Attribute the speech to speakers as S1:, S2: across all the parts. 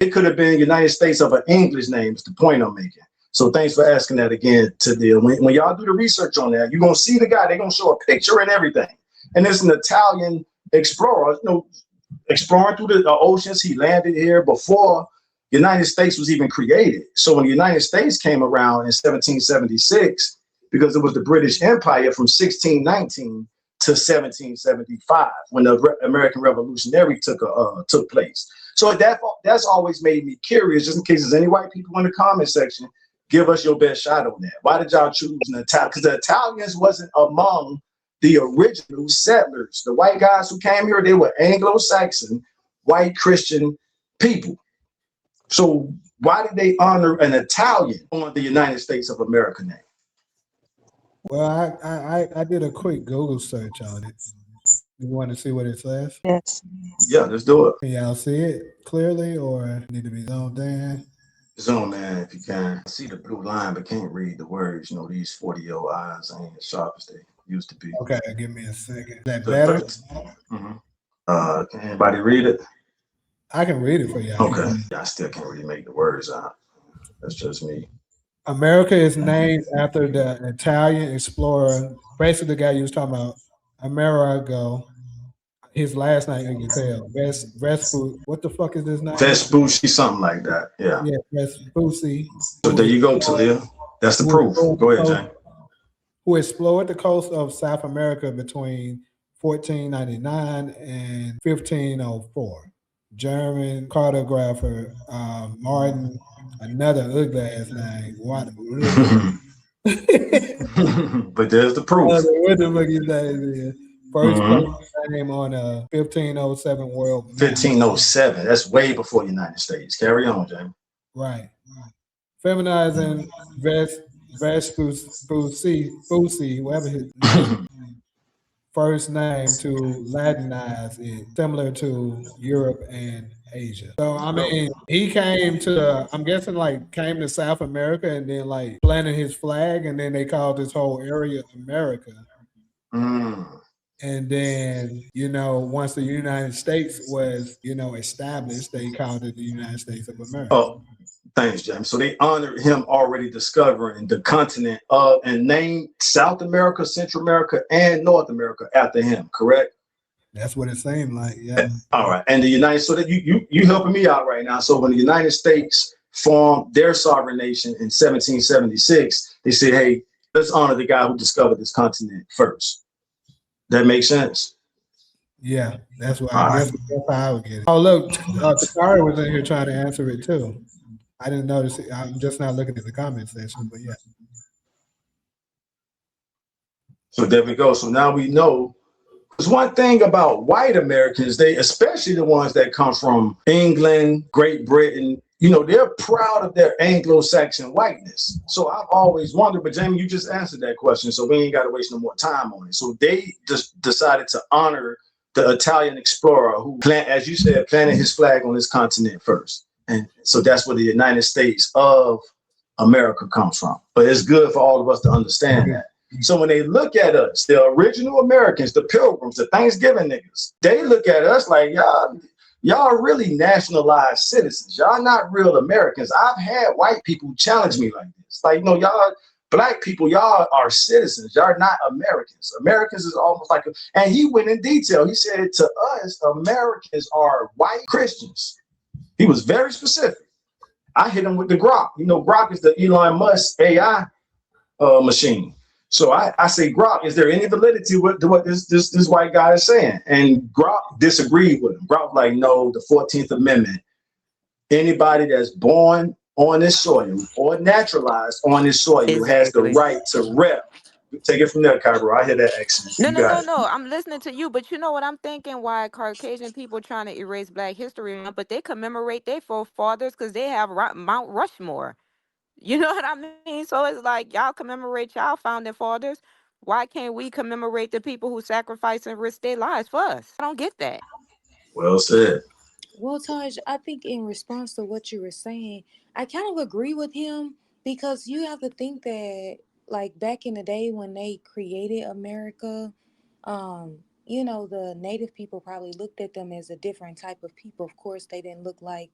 S1: It could have been United States of an English name is the point I'm making. So thanks for asking that again. When y'all do the research on that, you're gonna see the guy. They're gonna show a picture and everything. And it's an Italian explorer, exploring through the oceans. He landed here before the United States was even created. So when the United States came around in 1776, because it was the British Empire from 1619 to 1775, when the American Revolutionary took place. So that's always made me curious. Just in case there's any white people in the comment section, give us your best shot on that. Why did y'all choose an Italian? Because the Italians wasn't among the original settlers. The white guys who came here, they were Anglo-Saxon, white Christian people. So why did they honor an Italian on the United States of America name?
S2: Well, I did a quick Google search on it. You want to see what it says?
S3: Yes.
S1: Yeah, let's do it.
S2: Can y'all see it clearly or need to be zoomed in?
S1: Zoom in if you can. I see the blue line, but can't read the words. These 40-year-old eyes ain't as sharp as they used to be.
S2: Okay, give me a second. Is that better?
S1: Can anybody read it?
S2: I can read it for you.
S1: Okay. I still can't really make the words out. That's just me.
S2: America is named after the Italian explorer, basically the guy you was talking about, Amerigo. His last name you can tell. Vespucci. What the fuck is his name?
S1: Vespucci, something like that. Yeah.
S2: Yeah, Vespucci.
S1: So there you go, Talia. That's the proof. Go ahead, Jane.
S2: Who explored the coast of South America between 1499 and 1504. German cartographer Martin, another ugly ass name.
S1: But there's the proof.
S2: What the fuck his name is? First name on a 1507 world map.
S1: 1507. That's way before the United States. Carry on, Jamie.
S2: Right. Feminizing Vespucci, whatever his name, first name to Latinize it, similar to Europe and Asia. So I mean, he came to, I'm guessing came to South America and then planted his flag, and then they called this whole area America. And then, once the United States was, established, they called it the United States of America.
S1: Oh, thanks, James. So they honored him already discovering the continent and named South America, Central America, and North America after him, correct?
S2: That's what it seemed like, yeah.
S1: All right. And the United, so that you helping me out right now. So when the United States formed their sovereign nation in 1776, they said, hey, let's honor the guy who discovered this continent first. That makes sense.
S2: Yeah, that's what that's how I would get it. Oh, look, Takari was in here trying to answer it too. I didn't notice it. I'm just not looking at the comment section, but yeah.
S1: So there we go. So now we know. There's one thing about white Americans, they, especially the ones that come from England, Great Britain, they're proud of their Anglo-Saxon whiteness. So I've always wondered, but Jamie, you just answered that question, so we ain't got to waste no more time on it. So they just decided to honor the Italian explorer who, as you said, planted his flag on this continent first. And so that's where the United States of America comes from. But it's good for all of us to understand that. So when they look at us, the original Americans, the Pilgrims, the Thanksgiving niggas, they look at us like, y'all are really nationalized citizens. Y'all not real Americans. I've had white people challenge me like this. Y'all black people, y'all are citizens. Y'all not Americans. Americans is almost like, and he went in detail. He said to us, Americans are white Christians. He was very specific. I hit him with the Grok. Grok is the Elon Musk AI machine. So I say, Grok, is there any validity to what this white guy is saying? And Grok disagreed with him. Grok was like, no, the 14th Amendment, anybody that's born on this soil or naturalized on this soil has the right to rep. Take it from there, Cairo. I hear that accent.
S3: No. I'm listening to you, but you know what I'm thinking? Why Caucasian people trying to erase Black History Month, but they commemorate their forefathers because they have Mount Rushmore. You know what I mean? So it's like y'all commemorate y'all founding fathers. Why can't we commemorate the people who sacrificed and risked their lives for us? I don't get that.
S1: Well said.
S4: Well, Taj, I think in response to what you were saying, I kind of agree with him because you have to think that back in the day when they created America, the native people probably looked at them as a different type of people. Of course, they didn't look like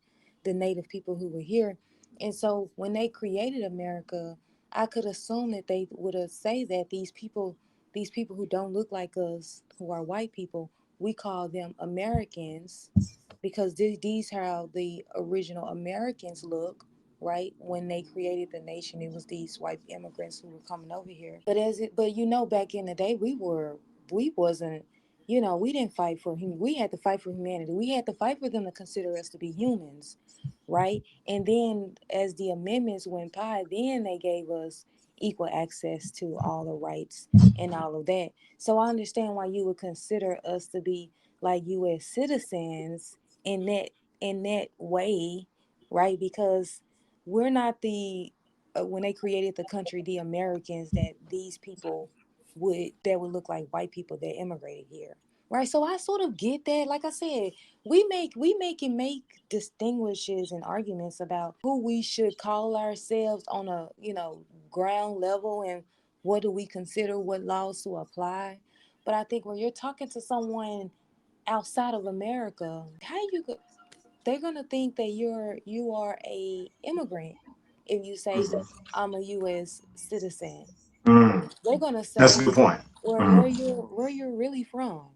S4: the native people who were here. And so when they created America, I could assume that they would have say that these people who don't look like us, who are white people, we call them Americans because these how the original Americans look, right? When they created the nation, it was these white immigrants who were coming over here. But back in the day, we wasn't, we didn't fight for him. We had to fight for humanity. We had to fight for them to consider us to be humans, right? And then as the amendments went by, then they gave us equal access to all the rights and all of that. So I understand why you would consider us to be like U.S. citizens in that way, right? Because we're not when they created the country, the Americans that these people would look like white people that immigrated here, right? So I sort of get that. Like I said, we make distinguishes and arguments about who we should call ourselves on a ground level, and what do we consider, what laws to apply. But I think when you're talking to someone outside of America, they're gonna think that you are a immigrant if you say I'm a U.S. citizen.
S1: Mm.
S4: They're gonna
S1: That's a good
S4: say
S1: point.
S4: where you're really from,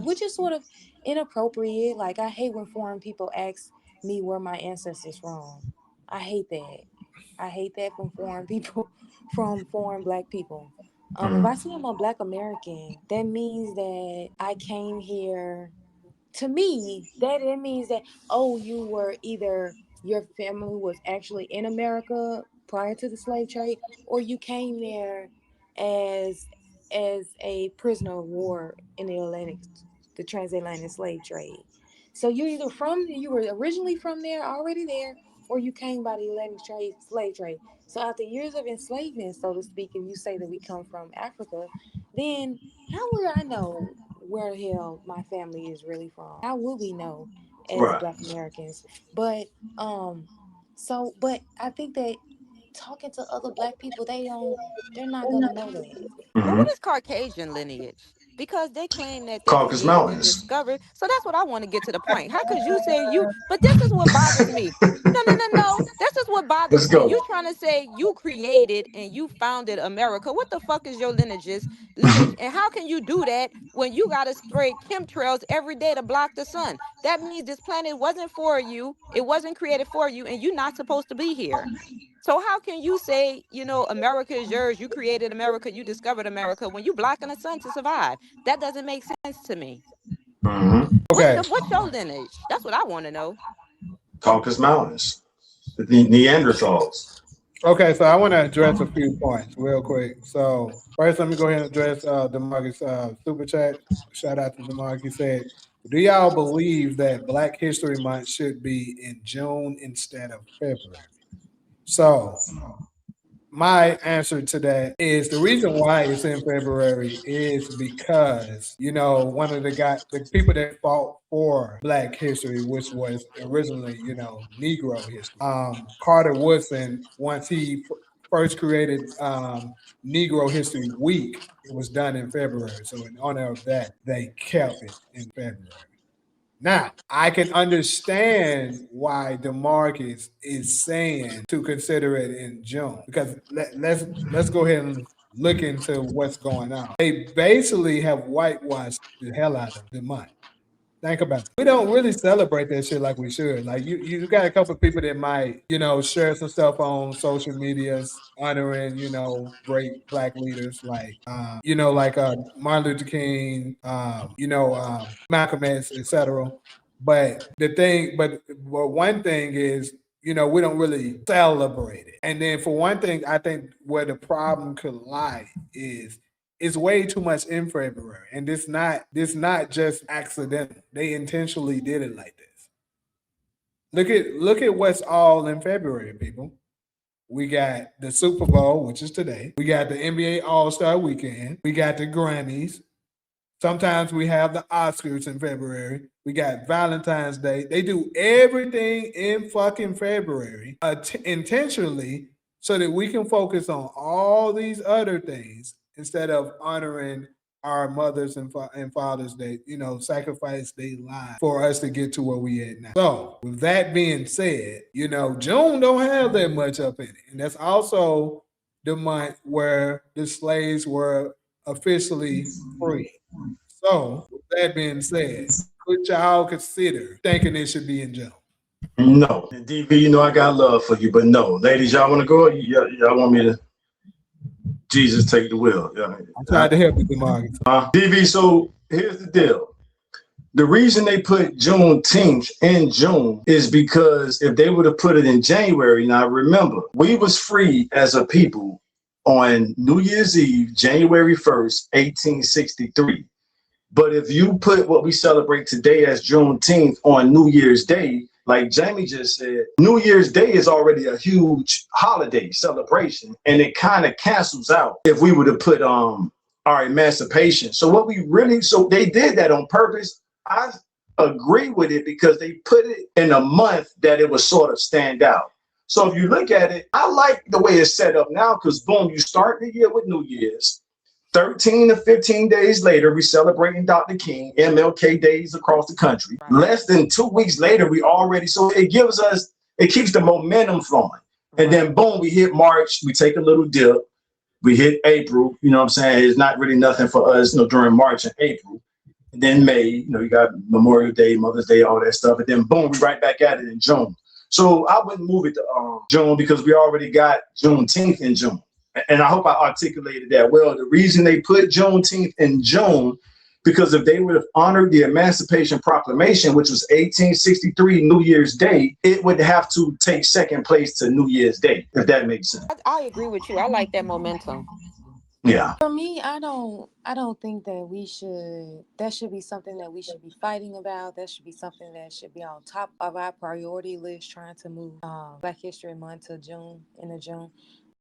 S4: which is sort of inappropriate. Like I hate when foreign people ask me where my ancestors from. I hate that. I hate that from foreign people, from foreign black people. If I say I'm a black American, that means that I came here. To me, that it means that, oh, you were either your family was actually in America prior to the slave trade, or you came there as a prisoner of war in the transatlantic slave trade. So you were originally from there, already there, or you came by the slave trade. So after years of enslavement, so to speak, if you say that we come from Africa, then how would I know where the hell my family is really from? How would we know as
S1: Right.
S4: Black Americans? But but I think that talking to other Black people, they're not gonna know that.
S3: But what
S1: Hmm.
S3: is Caucasian lineage? Because they claim that they
S1: Caucasus
S3: created and
S1: Mountains.
S3: discovered. So that's what I want to get to the point. How could you say you? But this is what bothers me. No, no, no, no. This is what
S1: Let's
S3: bothers me.
S1: go.
S3: You trying to say you created and you founded America. What the fuck is your lineage? And how can you do that when you got to spray chemtrails every day to block the sun? That means this planet wasn't for you. It wasn't created for you, and you're not supposed to be here. So how can you say, America is yours, you created America, you discovered America when you blocking the sun to survive? That doesn't make sense to me.
S1: Hmm.
S2: Okay.
S3: What's your lineage? That's what I want to know.
S1: Caucasus Mountains. The Neanderthals.
S2: Okay, so I want to address a few points real quick. So first, let me go ahead and address Demarcus super chat. Shout out to Demarcus. He said, "Do y'all believe that Black History Month should be in June instead of February?" So my answer to that is the reason why it's in February is because one of the people that fought for Black history, which was originally Negro history, Carter Woodson, once he first created Negro History Week, it was done in February. So in honor of that, they kept it in February. Now, I can understand why DeMarcus is saying to consider it in June because let's go ahead and look into what's going on. They basically have whitewashed the hell out of the month. Think about it. We don't really celebrate that shit like we should. Like you got a couple of people that might, share some stuff on social medias honoring, great Black leaders like, Martin Luther King, Malcolm X, etc. But one thing is, we don't really celebrate it. And then for one thing, I think where the problem could lie is it's way too much in February, and this not just accidental. They intentionally did it like this. Look at what's all in February, people. We got the Super Bowl, which is today. We got the NBA All Star Weekend. We got the Grammys. Sometimes we have the Oscars in February. We got Valentine's Day. They do everything in fucking February intentionally so that we can focus on all these other things instead of honoring our mothers and fathers that, you know, sacrificed their lives for us to get to where we at now. So with that being said, you know, June don't have that much up in it. And that's also the month where the slaves were officially free. So with that being said, could y'all consider thinking it should be in June?
S1: No. DV, you know I got love for you, but no. Ladies, y'all want to go? Y'all want me to Jesus take the wheel? Yeah.
S2: I tried to help you, Demarcus.
S1: DV, so here's the deal. The reason they put Juneteenth in June is because if they would have put it in January, now remember, we was free as a people on New Year's Eve, January 1st, 1863. But if you put what we celebrate today as Juneteenth on New Year's Day, like Jamie just said, New Year's Day is already a huge holiday celebration, and it kind of cancels out if we would have put our emancipation. So they did that on purpose. I agree with it because they put it in a month that it was sort of stand out. So if you look at it, I like the way it's set up now because boom, you start the year with New Year's. 13 to 15 days later, we celebrating Dr. King, MLK days across the country. Less than 2 weeks later, so it keeps the momentum flowing. And then boom, we hit March, we take a little dip, we hit April, you know what I'm saying? It's not really nothing for us, you know, during March and April. And then May, you know, you got Memorial Day, Mother's Day, all that stuff. And then boom, we right back at it in June. So I wouldn't move it to June because we already got Juneteenth in June. And I hope I articulated that well. The reason they put Juneteenth in June, because if they would have honored the Emancipation Proclamation, which was 1863 New Year's Day, it would have to take second place to New Year's Day, if that makes sense.
S3: I agree with you. I like that momentum.
S1: Yeah.
S4: For me, I don't think that should be something that we should be fighting about. That should be something that should be on top of our priority list, trying to move Black History Month to June, into June.